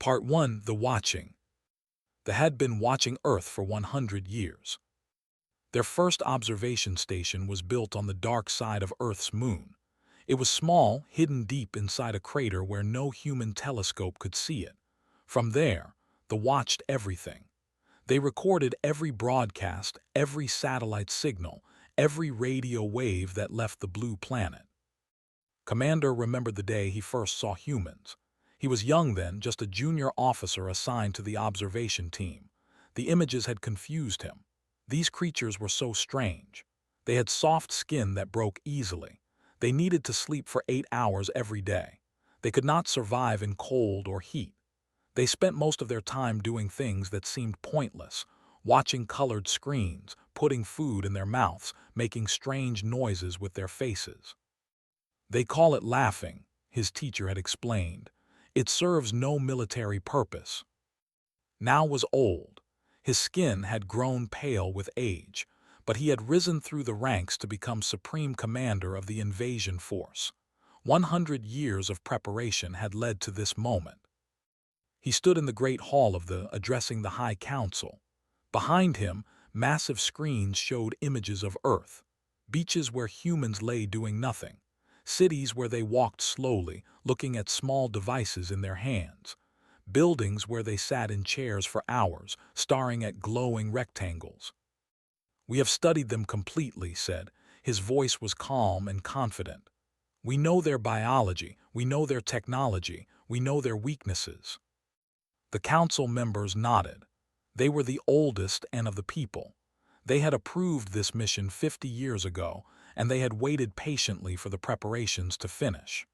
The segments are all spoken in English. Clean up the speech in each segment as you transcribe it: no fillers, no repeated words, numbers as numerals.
Part 1. The Watching. They had been watching Earth for 100 years. Their first observation station was built on the dark side of Earth's moon. It was small, hidden deep inside a crater where no human telescope could see it. From there, they watched everything. They recorded every broadcast, every satellite signal, every radio wave that left the blue planet. Commander remembered the day he first saw humans. He was young then, just a junior officer assigned to the observation team. The images had confused him. These creatures were so strange. They had soft skin that broke easily. They needed to sleep for 8 hours every day. They could not survive in cold or heat. They spent most of their time doing things that seemed pointless, watching colored screens, putting food in their mouths, making strange noises with their faces. They call it laughing, his teacher had explained. It serves no military purpose. Now was old. His skin had grown pale with age, but he had risen through the ranks to become supreme commander of the invasion force. 100 years of preparation had led to this moment. He stood in the great hall of addressing the High Council. Behind him, massive screens showed images of Earth, beaches where humans lay doing nothing, cities where they walked slowly, looking at small devices in their hands, buildings where they sat in chairs for hours, staring at glowing rectangles. "We have studied them completely," said. His voice was calm and confident. "We know their biology, we know their technology, we know their weaknesses." The council members nodded. They were the oldest and of the people. They had approved this mission 50 years ago, and they had waited patiently for the preparations to finish.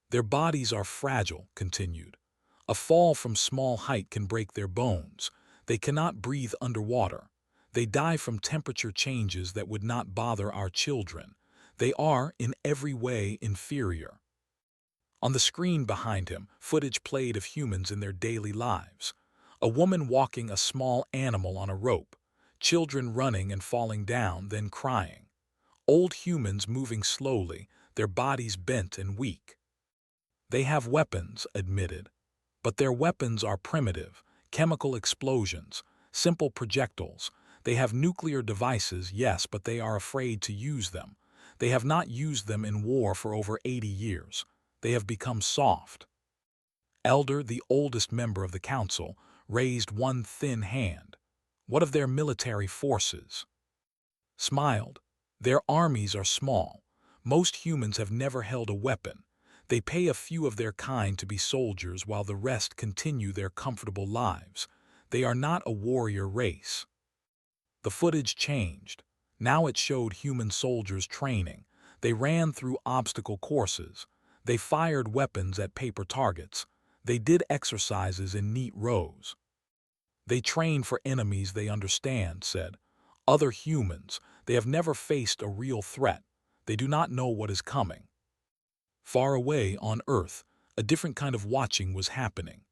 "Their bodies are fragile," continued. "A fall from small height can break their bones. They cannot breathe underwater. They die from temperature changes that would not bother our children. They are, in every way, inferior." On the screen behind him, footage played of humans in their daily lives. A woman walking a small animal on a rope, children running and falling down, then crying. Old humans moving slowly, their bodies bent and weak. "They have weapons," admitted. "But their weapons are primitive, chemical explosions, simple projectiles. They have nuclear devices, yes, but they are afraid to use them. They have not used them in war for over 80 years. They have become soft." Elder, the oldest member of the council, raised one thin hand. "What of their military forces?" Smiled. "Their armies are small. Most humans have never held a weapon. They pay a few of their kind to be soldiers while the rest continue their comfortable lives. They are not a warrior race." The footage changed. Now it showed human soldiers training. They ran through obstacle courses. They fired weapons at paper targets. They did exercises in neat rows. "They train for enemies they understand," said. "Other humans. They have never faced a real threat. They do not know what is coming." Far away on Earth, a different kind of watching was happening.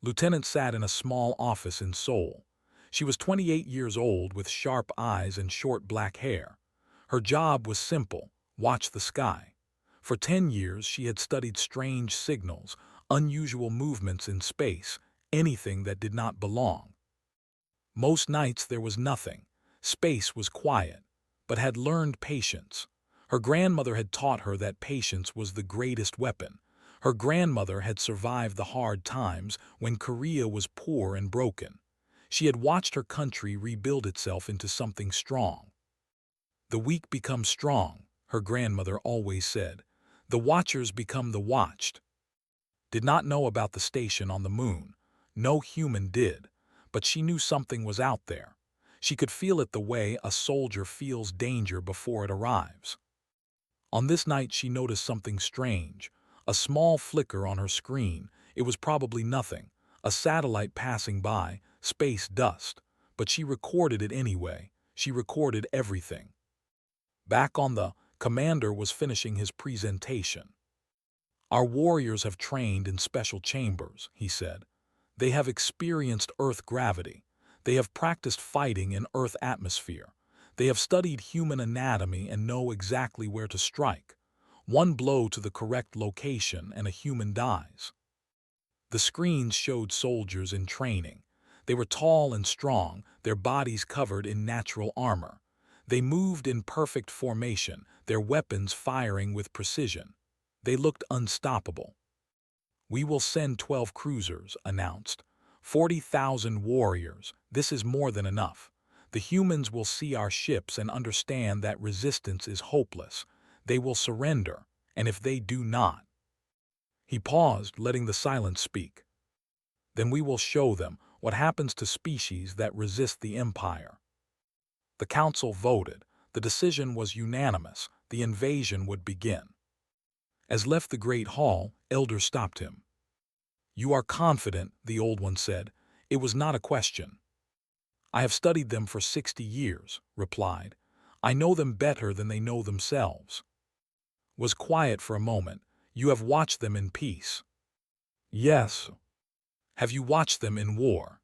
Lieutenant sat in a small office in Seoul. She was 28 years old with sharp eyes and short black hair. Her job was simple: watch the sky. For 10 years she had studied strange signals, unusual movements in space, anything that did not belong. Most nights there was nothing. Space was quiet, but had learned patience. Her grandmother had taught her that patience was the greatest weapon. Her grandmother had survived the hard times when Korea was poor and broken. She had watched her country rebuild itself into something strong. "The weak become strong," her grandmother always said. "The watchers become the watched." Did not know about the station on the moon. No human did, but she knew something was out there. She could feel it the way a soldier feels danger before it arrives. On this night she noticed something strange. A small flicker on her screen. It was probably nothing. A satellite passing by, space dust. But she recorded it anyway. She recorded everything. Back on the commander was finishing his presentation. "Our warriors have trained in special chambers," he said. "They have experienced Earth gravity. They have practiced fighting in Earth atmosphere. They have studied human anatomy and know exactly where to strike. One blow to the correct location and a human dies." The screens showed soldiers in training. They were tall and strong, their bodies covered in natural armor. They moved in perfect formation, their weapons firing with precision. They looked unstoppable. "We will send 12 cruisers," announced. 40,000 warriors. This is more than enough. The humans will see our ships and understand that resistance is hopeless. They will surrender, and if they do not—" He paused, letting the silence speak. "Then we will show them what happens to species that resist the Empire." The council voted. The decision was unanimous. The invasion would begin. As left the great hall, Elder stopped him. "You are confident," the old one said. "It was not a question." "I have studied them for 60 years, replied. "I know them better than they know themselves." Was quiet for a moment. "You have watched them in peace." "Yes." "Have you watched them in war?"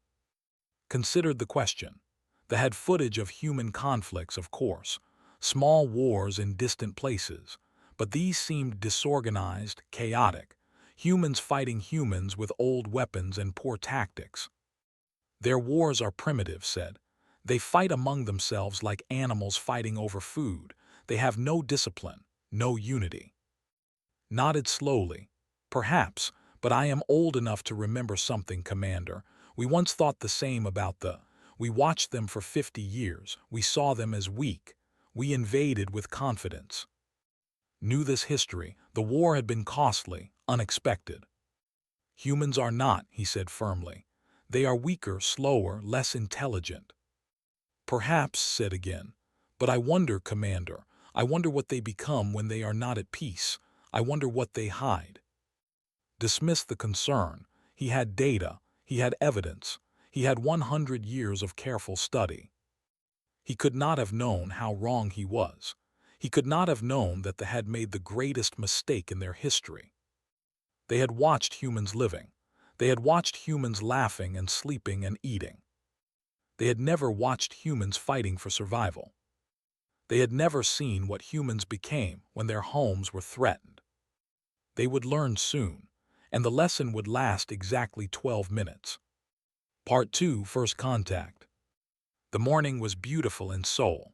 Considered the question. They had footage of human conflicts, of course, small wars in distant places, but these seemed disorganized, chaotic, humans fighting humans with old weapons and poor tactics. "Their wars are primitive," said. "They fight among themselves like animals fighting over food. They have no discipline, no unity." Nodded slowly. "Perhaps, but I am old enough to remember something, Commander. We once thought the same about we watched them for 50 years. We saw them as weak. We invaded with confidence." Knew this history. The war had been costly, unexpected. "Humans are not," he said firmly. "They are weaker, slower, less intelligent." "Perhaps," said again. "But I wonder, Commander, I wonder what they become when they are not at peace. I wonder what they hide." Dismissed the concern. He had data. He had evidence. He had 100 years of careful study. He could not have known how wrong he was. He could not have known that they had made the greatest mistake in their history. They had watched humans living. They had watched humans laughing and sleeping and eating. They had never watched humans fighting for survival. They had never seen what humans became when their homes were threatened. They would learn soon, and the lesson would last exactly 12 minutes. Part 2, First Contact. The morning was beautiful in Seoul.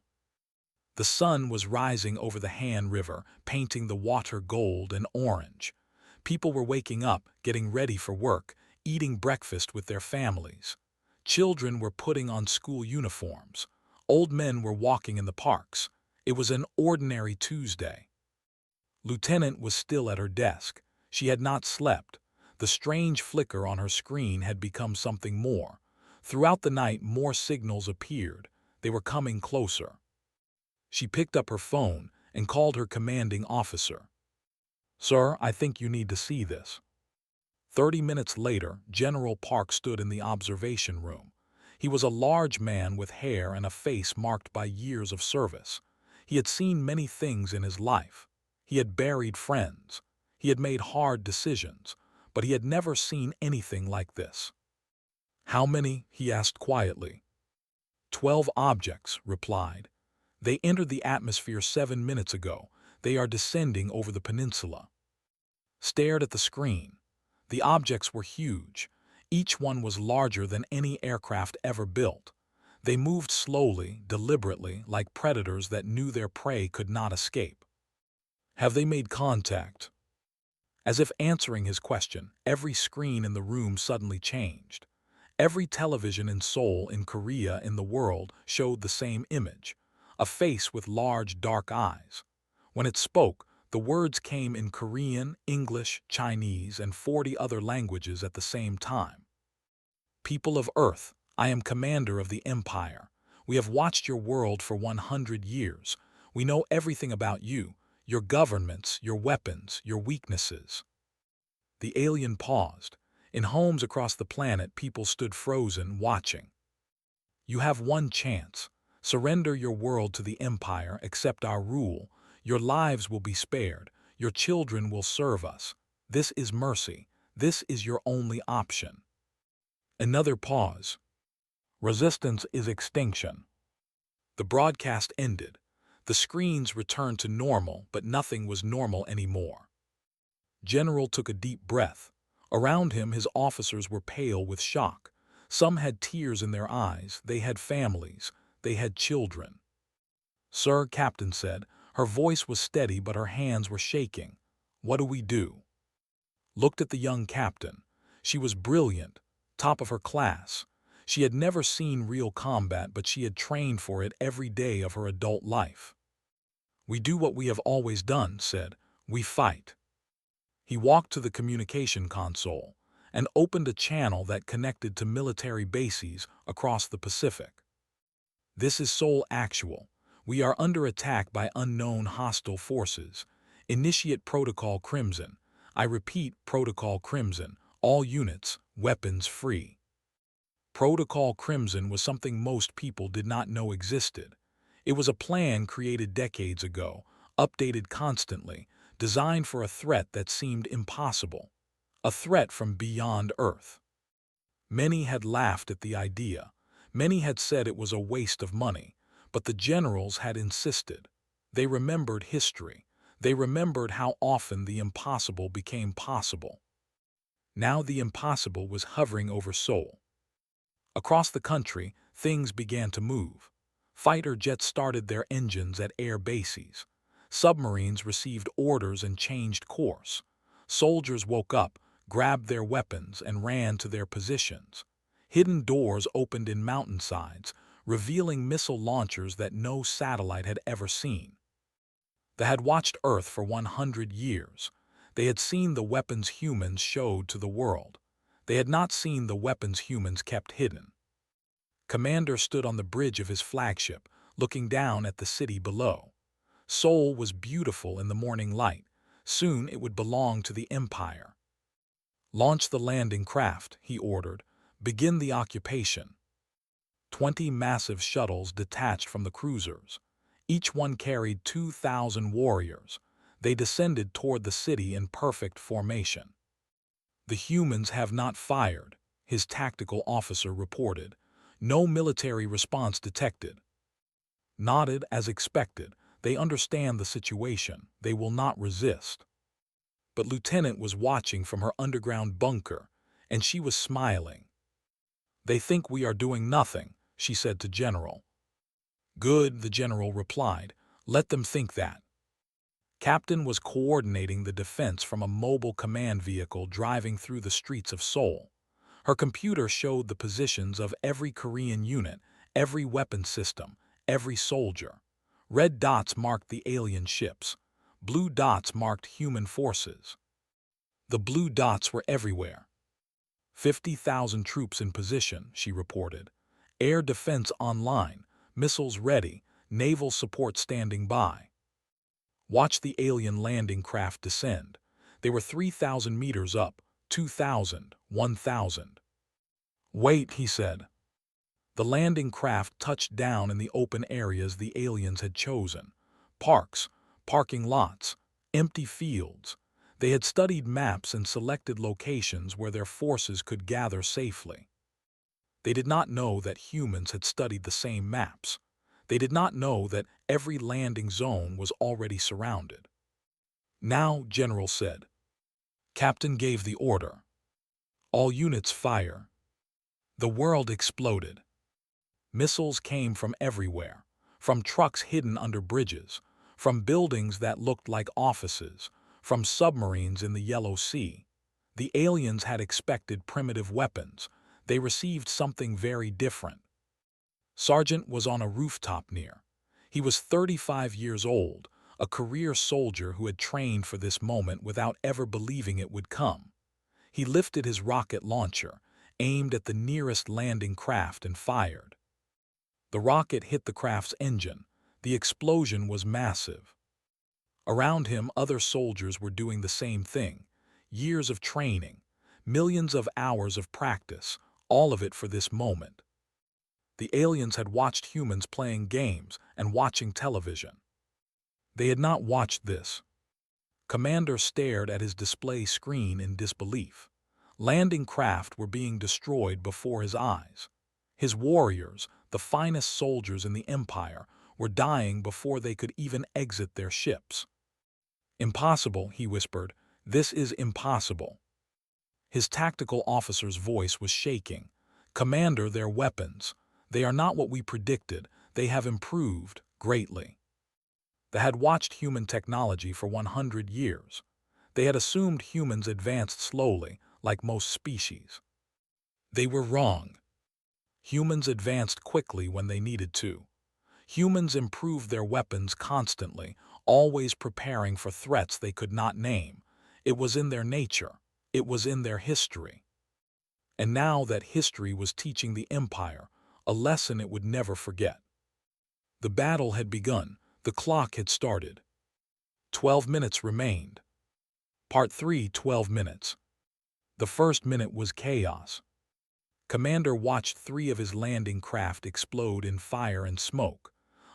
The sun was rising over the Han River, painting the water gold and orange. People were waking up, getting ready for work, eating breakfast with their families. Children were putting on school uniforms. Old men were walking in the parks. It was an ordinary Tuesday. Lieutenant was still at her desk. She had not slept. The strange flicker on her screen had become something more. Throughout the night, more signals appeared. They were coming closer. She picked up her phone and called her commanding officer. "Sir, I think you need to see this." 30 minutes later, General Park stood in the observation room. He was a large man with hair and a face marked by years of service. He had seen many things in his life. He had buried friends. He had made hard decisions, but he had never seen anything like this. "How many?" he asked quietly. 12 objects, replied. "They entered the atmosphere 7 minutes ago. They are descending over the peninsula." Stared at the screen. The objects were huge. Each one was larger than any aircraft ever built. They moved slowly, deliberately, like predators that knew their prey could not escape. "Have they made contact?" As if answering his question, every screen in the room suddenly changed. Every television in Seoul, in Korea, in the world showed the same image, a face with large, dark eyes. When it spoke, the words came in Korean, English, Chinese, and 40 other languages at the same time. "People of Earth, I am commander of the Empire. We have watched your world for 100 years. We know everything about you, your governments, your weapons, your weaknesses." The alien paused. In homes across the planet, people stood frozen, watching. "You have one chance. Surrender your world to the Empire, accept our rule. Your lives will be spared. Your children will serve us. This is mercy. This is your only option." Another pause. "Resistance is extinction." The broadcast ended. The screens returned to normal, but nothing was normal anymore. General took a deep breath. Around him, his officers were pale with shock. Some had tears in their eyes, they had families, they had children. "Sir," Captain said. Her voice was steady, but her hands were shaking. "What do we do?" Looked at the young captain. She was brilliant, top of her class. She had never seen real combat, but she had trained for it every day of her adult life. "We do what we have always done," said. "We fight." He walked to the communication console and opened a channel that connected to military bases across the Pacific. "This is Seoul Actual. We are under attack by unknown hostile forces. Initiate Protocol Crimson. I repeat, Protocol Crimson. All units, weapons free." Protocol Crimson was something most people did not know existed. It was a plan created decades ago, updated constantly, designed for a threat that seemed impossible. A threat from beyond Earth. Many had laughed at the idea. Many had said it was a waste of money. But the generals had insisted. They remembered history. They remembered how often the impossible became possible. Now the impossible was hovering over Seoul. Across the country, things began to move. Fighter jets started their engines at air bases. Submarines received orders and changed course. Soldiers woke up, grabbed their weapons, and ran to their positions. Hidden doors opened in mountainsides, revealing missile launchers that no satellite had ever seen. They had watched Earth for 100 years. They had seen the weapons humans showed to the world. They had not seen the weapons humans kept hidden. Commander stood on the bridge of his flagship, looking down at the city below. Seoul was beautiful in the morning light. Soon it would belong to the Empire. "Launch the landing craft," he ordered. "Begin the occupation." 20 massive shuttles detached from the cruisers. Each one carried 2,000 warriors. They descended toward the city in perfect formation. "The humans have not fired," his tactical officer reported. "No military response detected." Nodded as expected. They understand the situation. They will not resist. But Lieutenant was watching from her underground bunker, and she was smiling. "They think we are doing nothing," she said to General. "Good," the general replied. "Let them think that." Captain was coordinating the defense from a mobile command vehicle driving through the streets of Seoul. Her computer showed the positions of every Korean unit, every weapon system, every soldier. Red dots marked the alien ships. Blue dots marked human forces. The blue dots were everywhere. 50,000 troops in position, she reported. Air defense online, missiles ready, naval support standing by. Watch the alien landing craft descend. They were 3,000 meters up, 2,000, 1,000. "Wait," he said. The landing craft touched down in the open areas the aliens had chosen. Parks, parking lots, empty fields. They had studied maps and selected locations where their forces could gather safely. They did not know that humans had studied the same maps. They did not know that every landing zone was already surrounded. "Now," General said. Captain gave the order. "All units fire." The world exploded. Missiles came from everywhere, from trucks hidden under bridges, from buildings that looked like offices, from submarines in the Yellow Sea. The aliens had expected primitive weapons. They received something very different. Sergeant was on a rooftop near. He was 35 years old, a career soldier who had trained for this moment without ever believing it would come. He lifted his rocket launcher, aimed at the nearest landing craft and fired. The rocket hit the craft's engine. The explosion was massive. Around him, other soldiers were doing the same thing. Years of training, millions of hours of practice, all of it for this moment. The aliens had watched humans playing games and watching television. They had not watched this. Commander stared at his display screen in disbelief. Landing craft were being destroyed before his eyes. His warriors, the finest soldiers in the Empire, were dying before they could even exit their ships. "Impossible," he whispered. "This is impossible." His tactical officer's voice was shaking. "Commander, their weapons. They are not what we predicted. They have improved greatly." They had watched human technology for 100 years. They had assumed humans advanced slowly, like most species. They were wrong. Humans advanced quickly when they needed to. Humans improved their weapons constantly, always preparing for threats they could not name. It was in their nature. It was in their history. And now that history was teaching the Empire a lesson it would never forget. The battle had begun. The clock had started. 12 minutes remained. Part 3, 12 minutes. The first minute was chaos. Commander watched 3 of his landing craft explode in fire and smoke.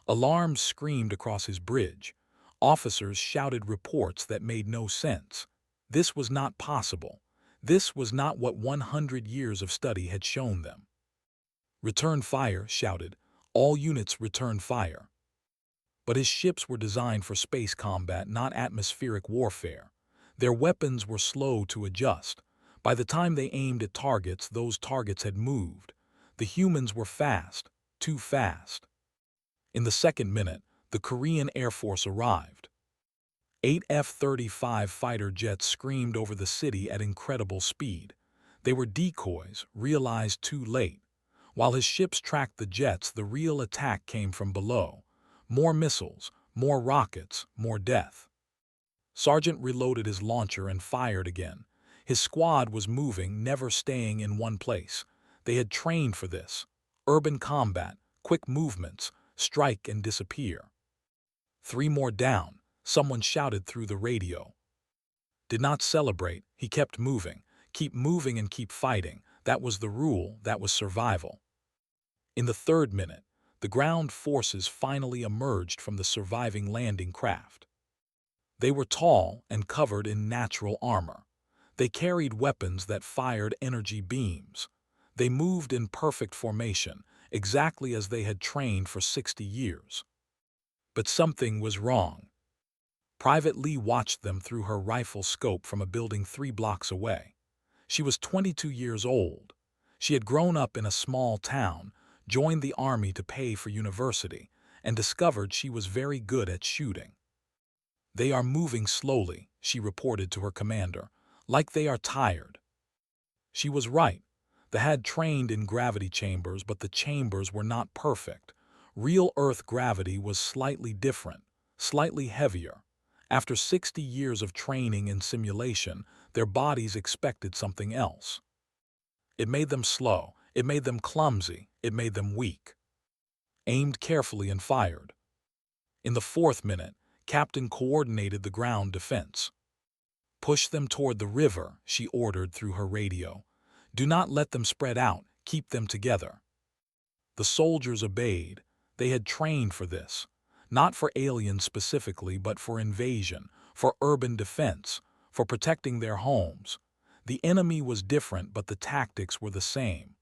Alarms screamed across his bridge. Officers shouted reports that made no sense. This was not possible. This was not what 100 years of study had shown them. "Return fire," shouted. "All units return fire." But his ships were designed for space combat, not atmospheric warfare. Their weapons were slow to adjust. By the time they aimed at targets, those targets had moved. The humans were fast, too fast. In the second minute, the Korean Air Force arrived. 8 F-35 fighter jets screamed over the city at incredible speed. They were decoys, realized too late. While his ships tracked the jets, the real attack came from below. More missiles, more rockets, more death. Sergeant reloaded his launcher and fired again. His squad was moving, never staying in one place. They had trained for this. Urban combat, quick movements, strike and disappear. 3 more down, someone shouted through the radio. Did not celebrate, he kept moving. Keep moving and keep fighting. That was the rule, that was survival. In the third minute, the ground forces finally emerged from the surviving landing craft. They were tall and covered in natural armor. They carried weapons that fired energy beams. They moved in perfect formation, exactly as they had trained for 60 years. But something was wrong. Private Lee watched them through her rifle scope from a building 3 blocks away. She was 22 years old. She had grown up in a small town, joined the army to pay for university, and discovered she was very good at shooting. "They are moving slowly," she reported to her commander, "like they are tired." She was right. They had trained in gravity chambers, but the chambers were not perfect. Real Earth gravity was slightly different, slightly heavier. After 60 years of training and simulation, their bodies expected something else. It made them slow, it made them clumsy, it made them weak. Aimed carefully and fired. In the fourth minute, Captain coordinated the ground defense. "Push them toward the river," she ordered through her radio. "Do not let them spread out, keep them together." The soldiers obeyed. They had trained for this. Not for aliens specifically, but for invasion, for urban defense, for protecting their homes. The enemy was different, but the tactics were the same.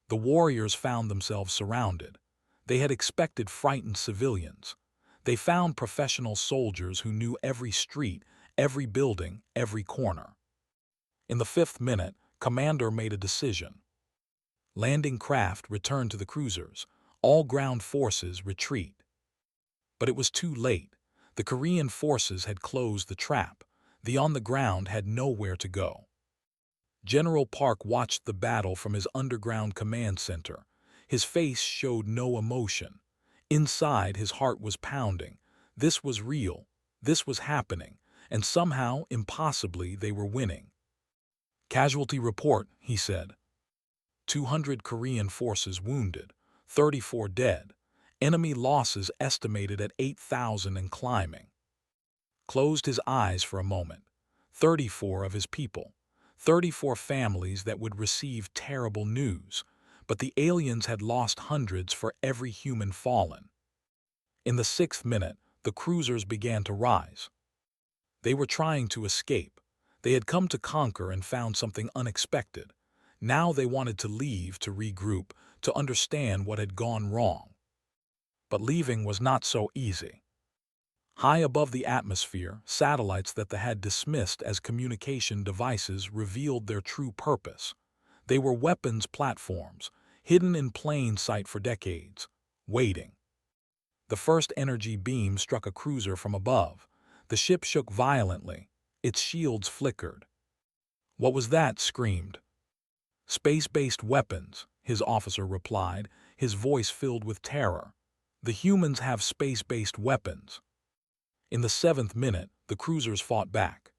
The warriors found themselves surrounded. They had expected frightened civilians. They found professional soldiers who knew every street, every building, every corner. In the fifth minute, Commander made a decision. Landing craft returned to the cruisers. All ground forces retreat. But it was too late. The Korean forces had closed the trap. The on the ground had nowhere to go. General Park watched the battle from his underground command center. His face showed no emotion. Inside, his heart was pounding. This was real. This was happening. And somehow, impossibly, they were winning. "Casualty report," he said. 200 Korean forces wounded, 34 dead. Enemy losses estimated at 8,000 and climbing. Closed his eyes for a moment. 34 of his people. 34 families that would receive terrible news. But the aliens had lost hundreds for every human fallen. In the sixth minute, the cruisers began to rise. They were trying to escape. They had come to conquer and found something unexpected. Now they wanted to leave, to regroup, to understand what had gone wrong. But leaving was not so easy. High above the atmosphere, satellites that they had dismissed as communication devices revealed their true purpose. They were weapons platforms, hidden in plain sight for decades, waiting. The first energy beam struck a cruiser from above. The ship shook violently. Its shields flickered. "What was that?" screamed. "Space-based weapons," his officer replied, his voice filled with terror. "The humans have space-based weapons." In the 7th minute, the cruisers fought back.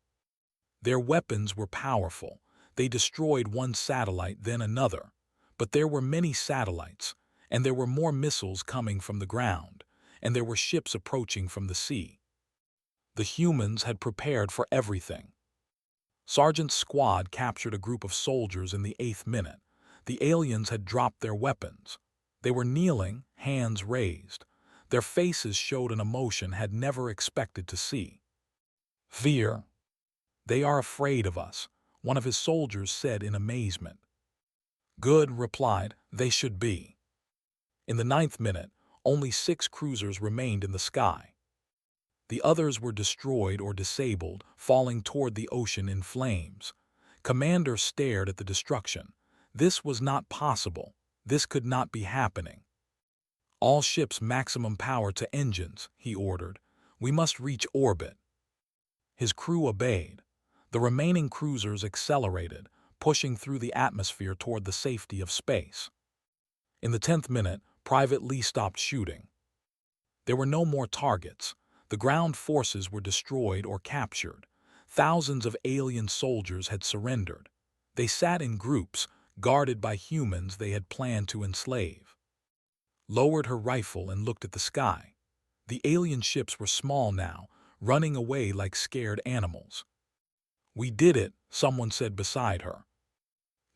Their weapons were powerful. They destroyed one satellite, then another. But there were many satellites, and there were more missiles coming from the ground, and there were ships approaching from the sea. The humans had prepared for everything. Sergeant's squad captured a group of soldiers in the 8th minute. The aliens had dropped their weapons. They were kneeling, hands raised. Their faces showed an emotion had never expected to see. "Fear. They are afraid of us," one of his soldiers said in amazement. "Good," replied, "they should be." In the 9th minute, only 6 cruisers remained in the sky. The others were destroyed or disabled, falling toward the ocean in flames. Commander stared at the destruction. This was not possible. This could not be happening. "All ships maximum power to engines," he ordered. "We must reach orbit." His crew obeyed. The remaining cruisers accelerated, pushing through the atmosphere toward the safety of space. In the 10th minute, Private Lee stopped shooting. There were no more targets. The ground forces were destroyed or captured. Thousands of alien soldiers had surrendered. They sat in groups, guarded by humans they had planned to enslave. Lowered her rifle and looked at the sky. The alien ships were small now, running away like scared animals. "We did it," someone said beside her.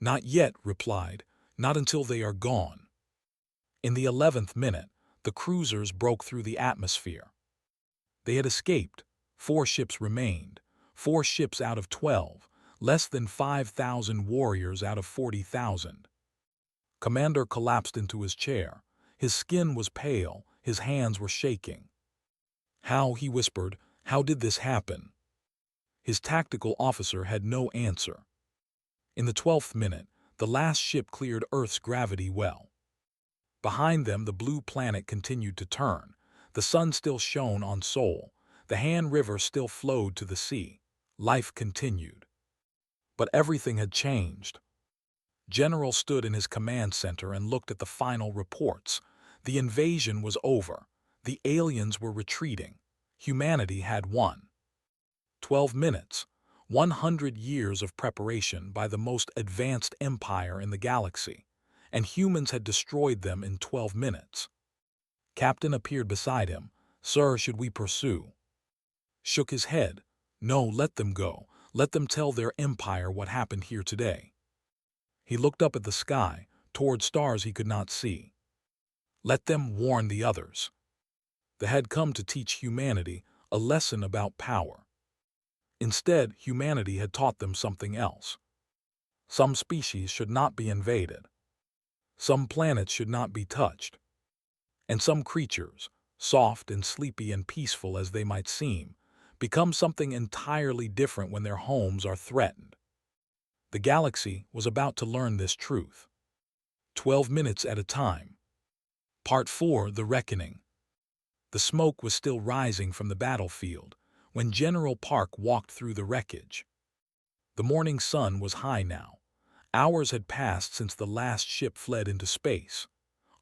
"Not yet," replied. "Not until they are gone." In the 11th minute, the cruisers broke through the atmosphere. They had escaped. 4 ships remained. 4 ships out of 12, less than 5,000 warriors out of 40,000. Commander collapsed into his chair. His skin was pale, his hands were shaking. "How?" he whispered. "How did this happen?" His tactical officer had no answer. In the 12th minute, the last ship cleared Earth's gravity well. Behind them, the blue planet continued to turn. The sun still shone on Sol. The Han River still flowed to the sea. Life continued. But everything had changed. General stood in his command center and looked at the final reports. The invasion was over. The aliens were retreating. Humanity had won. 12 minutes. 100 years of preparation by the most advanced empire in the galaxy, and humans had destroyed them in 12 minutes. Captain appeared beside him. "Sir, should we pursue?" Shook his head. "No, let them go. Let them tell their empire what happened here today." He looked up at the sky, toward stars he could not see. "Let them warn the others." They had come to teach humanity a lesson about power. Instead, humanity had taught them something else. Some species should not be invaded. Some planets should not be touched. And some creatures, soft and sleepy and peaceful as they might seem, become something entirely different when their homes are threatened. The galaxy was about to learn this truth. 12 minutes at a time. Part 4: The Reckoning. The smoke was still rising from the battlefield when General Park walked through the wreckage. The morning sun was high now. Hours had passed since the last ship fled into space.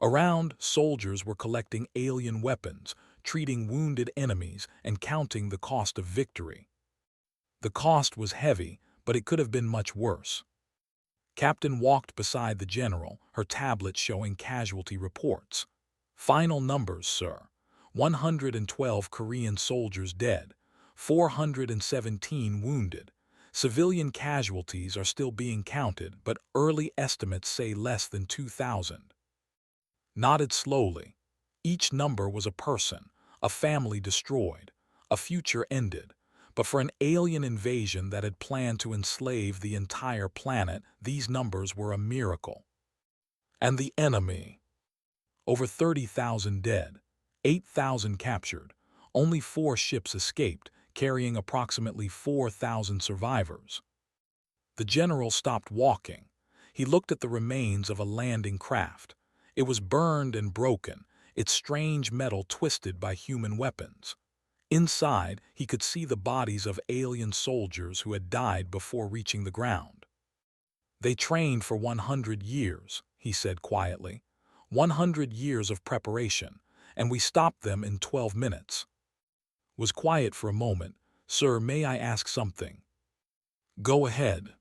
Around, soldiers were collecting alien weapons, treating wounded enemies, and counting the cost of victory. The cost was heavy, but it could have been much worse. Captain walked beside the general, her tablet showing casualty reports. "Final numbers, sir. 112 Korean soldiers dead, 417 wounded. Civilian casualties are still being counted, but early estimates say less than 2,000. Nodded slowly. Each number was a person, a family destroyed, a future ended. But for an alien invasion that had planned to enslave the entire planet, these numbers were a miracle. And the enemy? Over 30,000 dead, 8,000 captured, Only 4 ships escaped, carrying approximately 4,000 survivors. The general stopped walking. He looked at the remains of a landing craft. It was burned and broken, its strange metal twisted by human weapons. Inside, he could see the bodies of alien soldiers who had died before reaching the ground. "They trained for 100 years," he said quietly. 100 years of preparation, and we stopped them in 12 minutes. Was quiet for a moment. "Sir, may I ask something?" "Go ahead."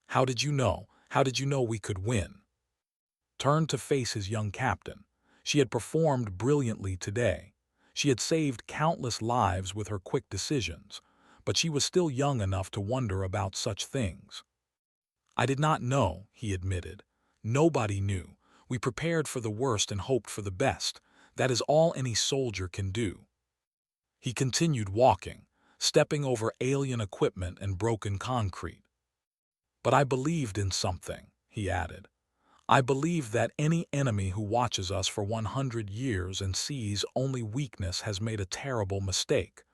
"How did you know? How did you know we could win?" Turned to face his young captain. She had performed brilliantly today. She had saved countless lives with her quick decisions, but she was still young enough to wonder about such things. "I did not know," he admitted. "Nobody knew. We prepared for the worst and hoped for the best. That is all any soldier can do." He continued walking, stepping over alien equipment and broken concrete. "But I believed in something," he added. "I believe that any enemy who watches us for 100 years and sees only weakness has made a terrible mistake.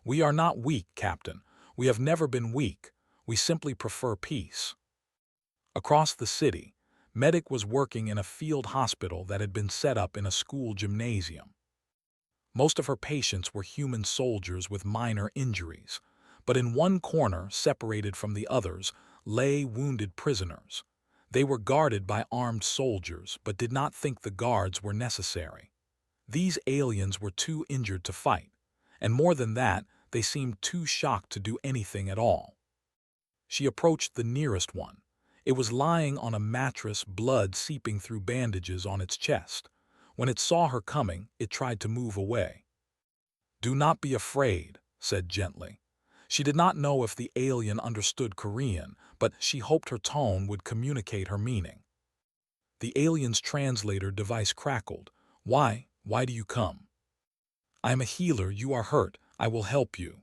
We are not weak, Captain. We have never been weak. We simply prefer peace." Across the city, Medic was working in a field hospital that had been set up in a school gymnasium. Most of her patients were human soldiers with minor injuries, but in one corner, separated from the others, lay wounded prisoners. They were guarded by armed soldiers, but did not think the guards were necessary. These aliens were too injured to fight, and more than that, they seemed too shocked to do anything at all. She approached the nearest one. It was lying on a mattress, blood seeping through bandages on its chest. When it saw her coming, it tried to move away. "Do not be afraid," said gently. She did not know if the alien understood Korean, but she hoped her tone would communicate her meaning. The alien's translator device crackled. Why do you come?" "I am a healer. You are hurt. I will help you."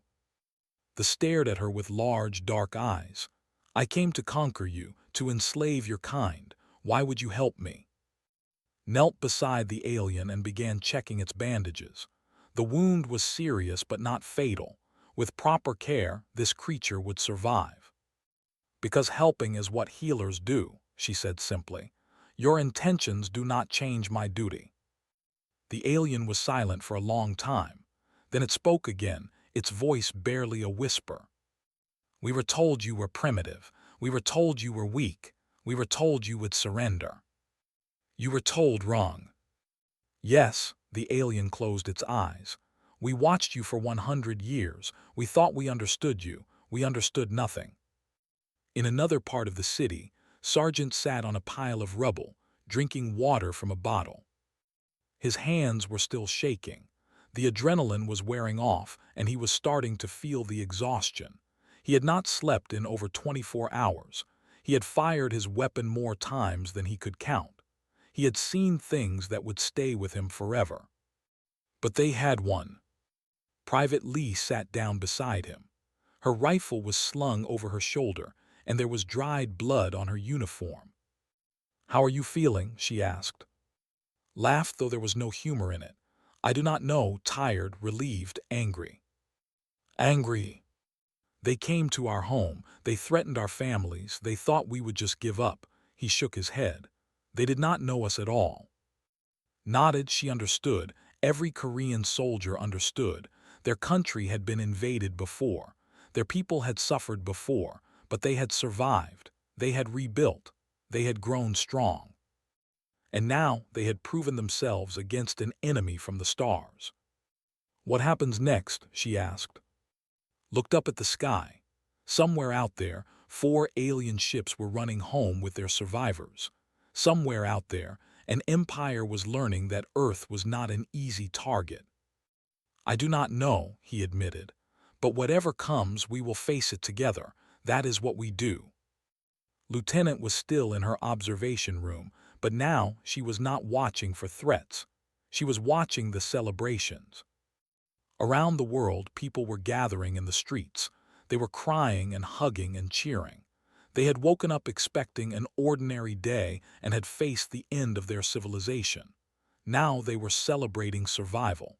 The stared at her with large, dark eyes. "I came to conquer you, to enslave your kind. Why would you help me?" Knelt beside the alien and began checking its bandages. The wound was serious but not fatal. With proper care, this creature would survive. "Because helping is what healers do," she said simply. "Your intentions do not change my duty." The alien was silent for a long time. Then it spoke again, its voice barely a whisper. "We were told you were primitive. We were told you were weak. We were told you would surrender." "You were told wrong." "Yes," the alien closed its eyes. "We watched you for 100 years. We thought we understood you. We understood nothing." In another part of the city, Sergeant sat on a pile of rubble, drinking water from a bottle. His hands were still shaking. The adrenaline was wearing off, and he was starting to feel the exhaustion. He had not slept in over 24 hours. He had fired his weapon more times than he could count. He had seen things that would stay with him forever. But they had won. Private Lee sat down beside him. Her rifle was slung over her shoulder, and there was dried blood on her uniform. "How are you feeling?" she asked. Laughed, though there was no humor in it. "I do not know, tired, relieved, angry." "Angry." "They came to our home. They threatened our families. They thought we would just give up." He shook his head. "They did not know us at all." Nodded, she understood. Every Korean soldier understood. Their country had been invaded before. Their people had suffered before, but they had survived. They had rebuilt. They had grown strong. And now they had proven themselves against an enemy from the stars. "What happens next?" she asked. Looked up at the sky. Somewhere out there, 4 alien ships were running home with their survivors. Somewhere out there, an empire was learning that Earth was not an easy target. "I do not know," he admitted. "But whatever comes, we will face it together. That is what we do." Lieutenant was still in her observation room, but now she was not watching for threats. She was watching the celebrations. Around the world, people were gathering in the streets. They were crying and hugging and cheering. They had woken up expecting an ordinary day and had faced the end of their civilization. Now they were celebrating survival.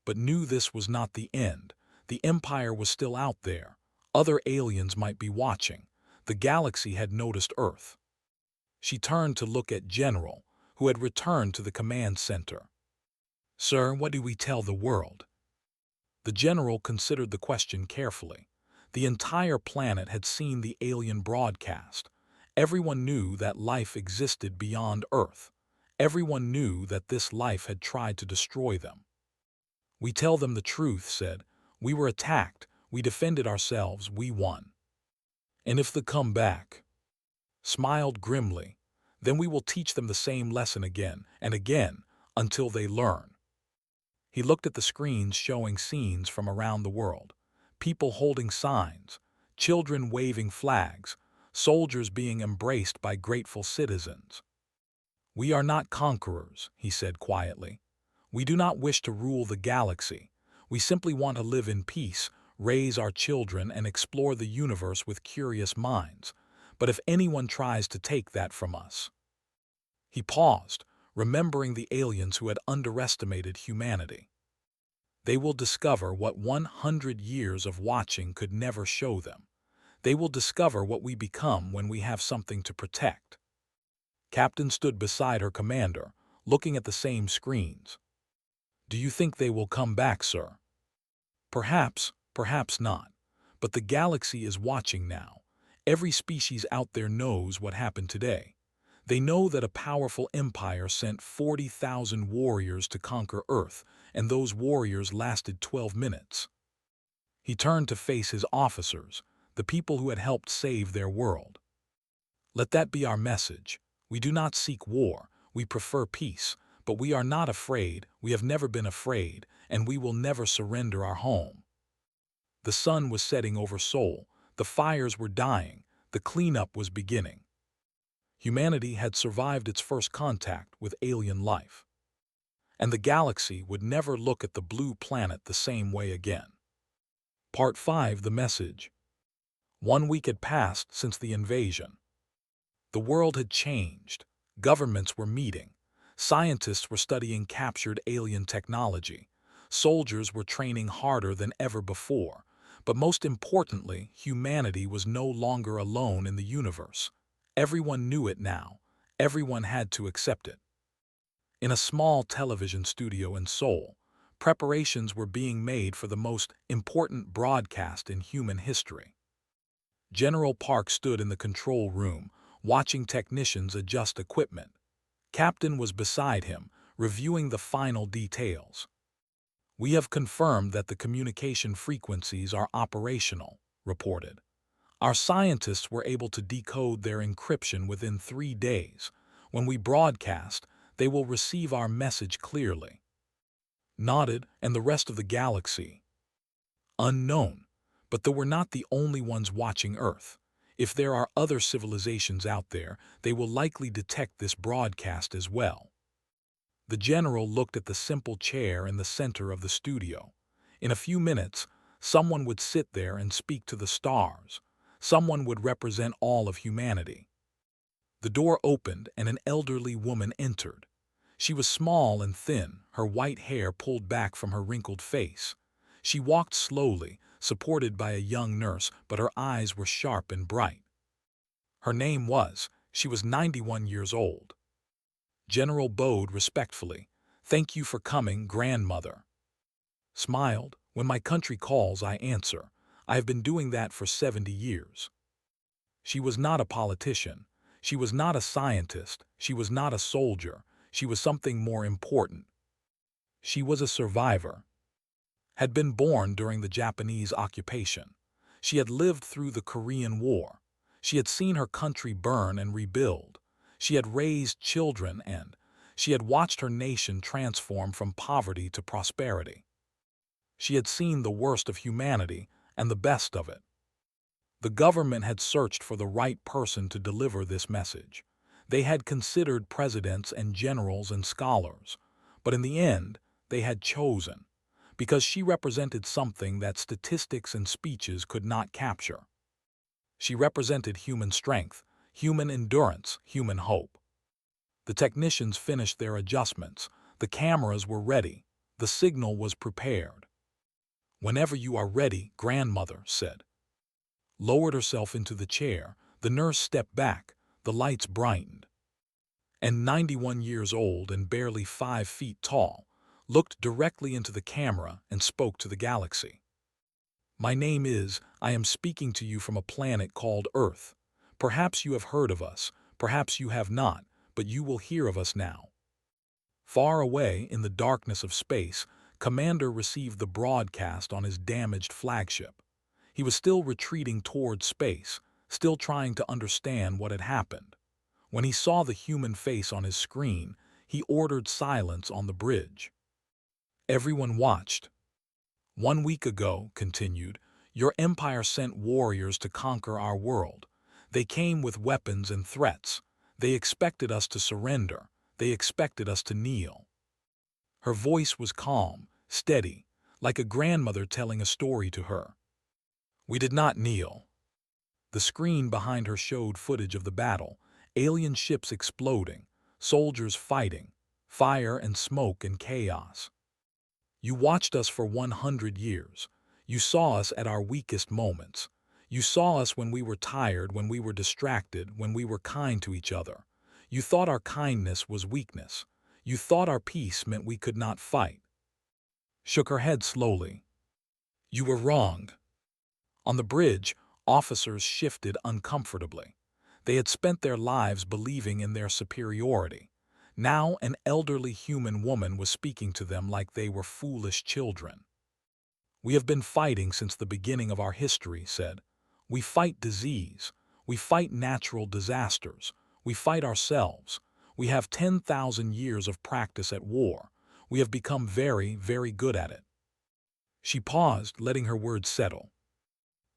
but knew this was not the end. The Empire was still out there. Other aliens might be watching. The galaxy had noticed Earth. She turned to look at General, who had returned to the command center. "Sir, what do we tell the world?" The general considered the question carefully. The entire planet had seen the alien broadcast. Everyone knew that life existed beyond Earth. Everyone knew that this life had tried to destroy them. "We tell them the truth," said. "We were attacked. We defended ourselves. We won. And if they come back," smiled grimly, "then we will teach them the same lesson again and again until they learn." He looked at the screens showing scenes from around the world. People holding signs, children waving flags, soldiers being embraced by grateful citizens. "We are not conquerors," he said quietly. "We do not wish to rule the galaxy. We simply want to live in peace, raise our children, and explore the universe with curious minds. But if anyone tries to take that from us—" He paused, remembering the aliens who had underestimated humanity. "They will discover what 100 years of watching could never show them. They will discover what we become when we have something to protect." Captain stood beside her commander, looking at the same screens. "Do you think they will come back, sir?" "Perhaps, perhaps not. But the galaxy is watching now. Every species out there knows what happened today. They know that a powerful empire sent 40,000 warriors to conquer Earth, and those warriors lasted 12 minutes. He turned to face his officers, the people who had helped save their world. "Let that be our message. We do not seek war, we prefer peace, but we are not afraid, we have never been afraid, and we will never surrender our home." The sun was setting over Seoul, the fires were dying, the cleanup was beginning. Humanity had survived its first contact with alien life. And the galaxy would never look at the blue planet the same way again. Part 5: The Message. 1 week had passed since the invasion. The world had changed. Governments were meeting. Scientists were studying captured alien technology. Soldiers were training harder than ever before. But most importantly, humanity was no longer alone in the universe. Everyone knew it now. Everyone had to accept it. In a small television studio in Seoul, preparations were being made for the most important broadcast in human history. General Park stood in the control room, watching technicians adjust equipment. Captain was beside him, reviewing the final details. "We have confirmed that the communication frequencies are operational," reported. "Our scientists were able to decode their encryption within 3 days. When we broadcast, they will receive our message clearly." Nodded, and the rest of the galaxy? Unknown, but they were not the only ones watching Earth. If there are other civilizations out there, they will likely detect this broadcast as well. The general looked at the simple chair in the center of the studio. In a few minutes, someone would sit there and speak to the stars. Someone would represent all of humanity. The door opened and an elderly woman entered. She was small and thin, her white hair pulled back from her wrinkled face. She walked slowly, supported by a young nurse, but her eyes were sharp and bright. She was 91 years old. General bowed respectfully. "Thank you for coming, grandmother." Smiled. "When my country calls, I answer. I have been doing that for 70 years. She was not a politician. She was not a scientist. She was not a soldier. She was something more important. She was a survivor. Had been born during the Japanese occupation. She had lived through the Korean War. She had seen her country burn and rebuild. She had raised children and she had watched her nation transform from poverty to prosperity. She had seen the worst of humanity and the best of it. The government had searched for the right person to deliver this message. They had considered presidents and generals and scholars, but in the end, they had chosen, because she represented something that statistics and speeches could not capture. She represented human strength, human endurance, human hope. The technicians finished their adjustments. The cameras were ready. The signal was prepared. "Whenever you are ready," grandmother said. Lowered herself into the chair, the nurse stepped back, the lights brightened. And 91 years old and barely 5 feet tall, looked directly into the camera and spoke to the galaxy. "My name is, I am speaking to you from a planet called Earth. Perhaps you have heard of us, perhaps you have not, but you will hear of us now." Far away in the darkness of space, Commander received the broadcast on his damaged flagship. He was still retreating toward space, still trying to understand what had happened. When he saw the human face on his screen, he ordered silence on the bridge. Everyone watched. "1 week ago," continued, "your empire sent warriors to conquer our world. They came with weapons and threats. They expected us to surrender. They expected us to kneel." Her voice was calm, steady, like a grandmother telling a story to her. "We did not kneel." The screen behind her showed footage of the battle, alien ships exploding, soldiers fighting, fire and smoke and chaos. "You watched us for 100 years. You saw us at our weakest moments. You saw us when we were tired, when we were distracted, when we were kind to each other. You thought our kindness was weakness. You thought our peace meant we could not fight." Shook her head slowly. "You were wrong." On the bridge, officers shifted uncomfortably. They had spent their lives believing in their superiority. Now an elderly human woman was speaking to them like they were foolish children. "We have been fighting since the beginning of our history," said. "We fight disease. We fight natural disasters. We fight ourselves. We have 10,000 years of practice at war. We have become very, very good at it." She paused, letting her words settle.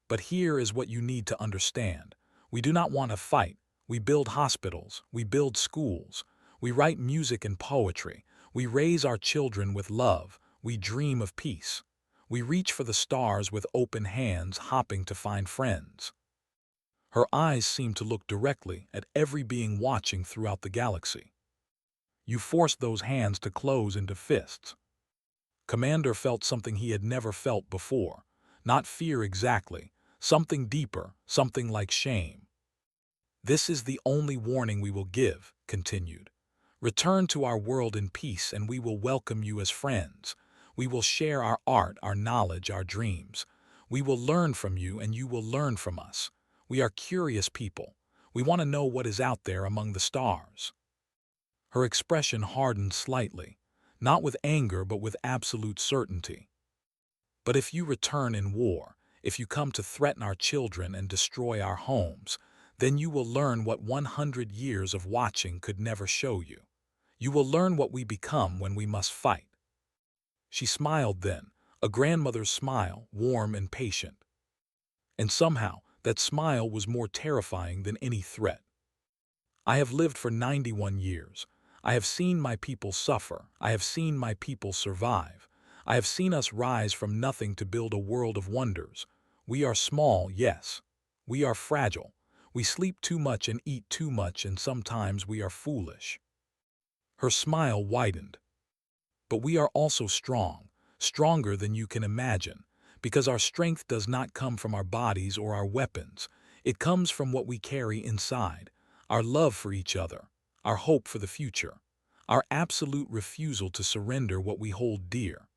"But here is what you need to understand. We do not want to fight. We build hospitals. We build schools. We write music and poetry. We raise our children with love. We dream of peace. We reach for the stars with open hands, hopping to find friends." Her eyes seemed to look directly at every being watching throughout the galaxy. "You forced those hands to close into fists." Commander felt something he had never felt before. Not fear exactly, something deeper, something like shame. "This is the only warning we will give," continued. "Return to our world in peace and we will welcome you as friends. We will share our art, our knowledge, our dreams. We will learn from you and you will learn from us. We are curious people. We want to know what is out there among the stars." Her expression hardened slightly, not with anger but with absolute certainty. "But if you return in war, if you come to threaten our children and destroy our homes, then you will learn what 100 years of watching could never show you. You will learn what we become when we must fight." She smiled then, a grandmother's smile, warm and patient. And somehow, that smile was more terrifying than any threat. "I have lived for 91 years. I have seen my people suffer. I have seen my people survive. I have seen us rise from nothing to build a world of wonders. We are small, yes. We are fragile. We sleep too much and eat too much, and sometimes we are foolish." Her smile widened. "But we are also strong, stronger than you can imagine, because our strength does not come from our bodies or our weapons. It comes from what we carry inside, our love for each other, our hope for the future, our absolute refusal to surrender what we hold dear."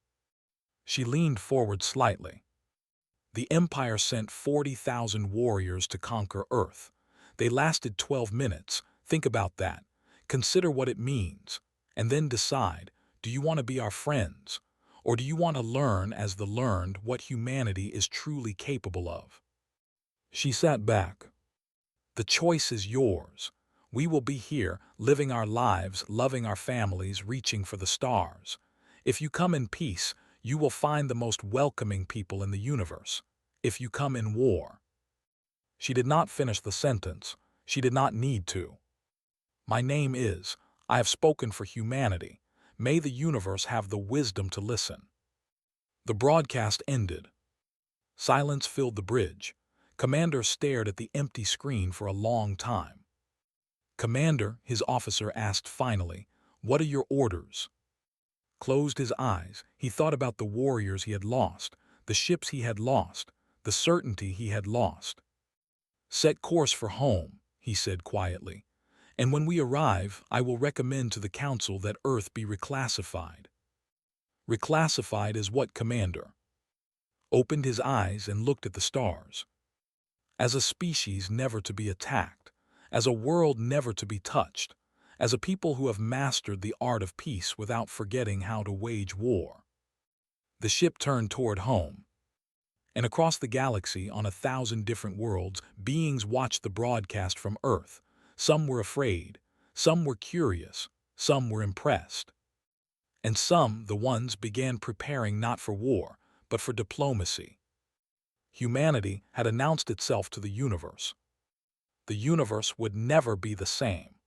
She leaned forward slightly. "The Empire sent 40,000 warriors to conquer Earth. They lasted 12 minutes. Think about that. Consider what it means. And then decide, do you want to be our friends? Or do you want to learn as the learned what humanity is truly capable of?" She sat back. "The choice is yours. We will be here, living our lives, loving our families, reaching for the stars. If you come in peace, you will find the most welcoming people in the universe. If you come in war—" She did not finish the sentence. She did not need to. "My name is, I have spoken for humanity. May the universe have the wisdom to listen." The broadcast ended. Silence filled the bridge. Commander stared at the empty screen for a long time. "Commander," his officer asked finally, "what are your orders?" closed his eyes. He thought about the warriors he had lost, the ships he had lost, the certainty he had lost. "Set course for home," he said quietly. "And when we arrive, I will recommend to the Council that Earth be reclassified." "Reclassified as what, Commander?" Opened his eyes and looked at the stars. "As a species never to be attacked, as a world never to be touched, as a people who have mastered the art of peace without forgetting how to wage war." The ship turned toward home. And across the galaxy, on 1,000 different worlds, beings watched the broadcast from Earth. Some were afraid, some were curious, some were impressed. And some, the ones, began preparing not for war, but for diplomacy. Humanity had announced itself to the universe. The universe would never be the same.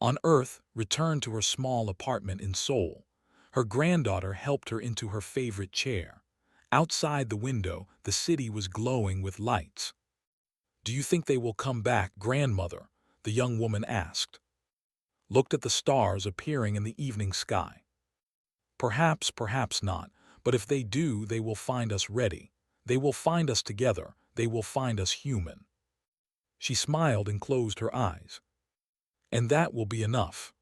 On Earth, returned to her small apartment in Seoul, her granddaughter helped her into her favorite chair. Outside the window, the city was glowing with lights. "Do you think they will come back, grandmother?" the young woman asked. Looked at the stars appearing in the evening sky. "Perhaps, perhaps not, but if they do, they will find us ready. They will find us together. They will find us human." She smiled and closed her eyes. "And that will be enough."